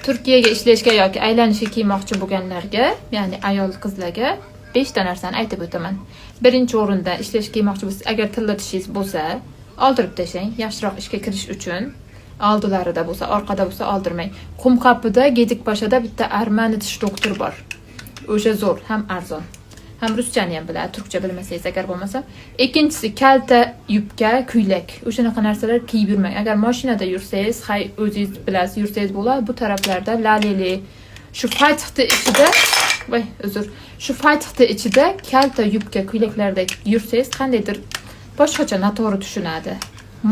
Turkiyaga ishlashga yoki aylanishga kiymoqchi bo'lganlarga, ya'ni ayol qizlarga 5 ta narsani aytib o'taman. Birinchi o'rinda ishlashga kiymoqchi bo'lsangiz, agar tilla tishingiz bo'lsa, oldirib tashlang, yaxshiroq ishga kirish uchun. Oldilarida bo'lsa, orqada bo'lsa oldirmang. Qumqapida, Gedikpashada bitta Armani tish doktori bor. O'sha zo'r, ham arzon. Ham ruschani ham biladi, turkcha bilmasangiz agar bo'lmasa. Ikkinchisi kalta yubka, ko'ylak. O'shanaqa narsalar kiyib yurmang. Agar mashinada yursangiz, o'zingiz bilasiz, yursangiz bo'ladi, bu taraflarda laleli, shu faytixti ichida, shu faytixti ichida kalta yubka, ko'ylaklarda yursangiz, qandaydir boshqacha noto'g'ri tushunadi.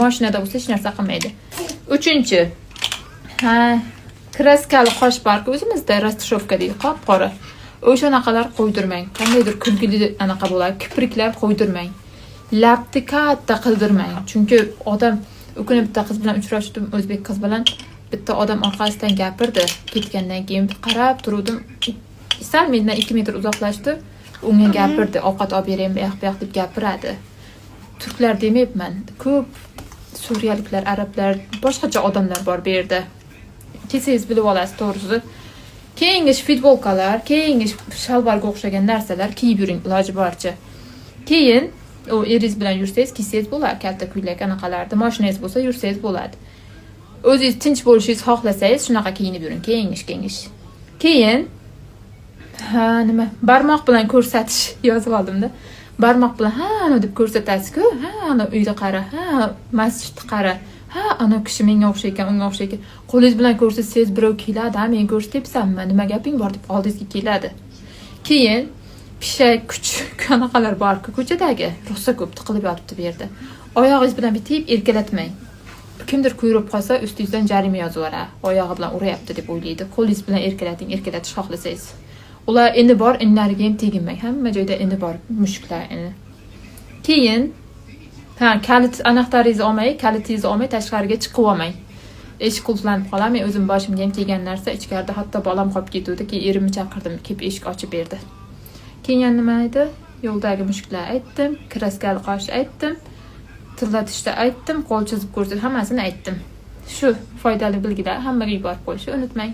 Mashinada bo'lsa hech narsa qilmaydi. Uchinchi, kraskali qosh barki o'zimizda rastushovka deydi, qop-qora. O'shanaqalar qo'ydirmang. Qandaydir kulgili anaqa bo'ladi, kipriklar qo'ydirmang. Labni katta qildirmang. Chunki odam o'kuni bitta qiz bilan uchrashdim, o'zbek qiz bilan bitta odam orqasidan gapirdi. Ketgandan keyin qarab turdim. Sal mendan 2 metr uzoqlashdi. Unga gapirdi, ovqat olib beraymi, bu yoq deb gapiradi. Turklar demayapman. Ko'p Suriyaliklar, arablar, boshqacha odamlar bor bu yerda. Kelsangiz bilib olasiz, to'g'risi. Keyingi futbolkalar, keyingi shalvarga o'xshagan narsalar kiyib yuring iloji boricha. Keyin u eringiz bilan yursangiz, kiysangiz bo'ladi, kalta ko'ylak anaqalarda. Mashinangiz bo'lsa, yursangiz bo'ladi. O'zingiz tinch bo'lishingizni xohlasangiz, shunaqa kiyinib yuring, kengish. Keyin nima? Barmoq bilan ko'rsatish yozib oldimda. Barmoq bilan ana deb ko'rsatasiz-ku, ana uyda qara, masjidda qara. Ana kishi menga o'xshaykan, unga o'xshaykan. Qo'lingiz bilan ko'rsatsangiz, birov keladi, men ko'rsatyapsanmi? Nima gaping bor deb oldingizga keladi. Keyin pishak, kuch, qanaqalar bor-ku ko'chadagi, rosa ko'p tiqilib yotibdi bu yerda. Oyog'ingiz bilan bitib erkalatmang. Kimdir ko'rib qolsa, ustingizdan jarima yozib yuboradi. Oyog'i bilan uryapti deb o'ylaydi. Qo'lingiz bilan erkalatish xohlasangiz. Ular ini bor, inlariga ham teginmang. Hamma joyda ini bor, mushuklar ini. Keyin kalit anahtaringizni olmay, kalitingizni olmay tashqariga chiqib olmang. Eshik qulflanib qoladi. Men o'zim boshimga ham kelgan narsa, ichkarida hatto bolam qolib ketdi, keyin erimni chaqirdim, kelib eshik ochib berdi. Keyin nima edi? Yo'ldagi mushuklar aytdim, kraskali qosh aytdim, tillatishda aytdim, qo'l chizib ko'rsatdim, hammasini aytdim. Shu foydali bilgilar hammaga yuborib qo'yishni unutmang.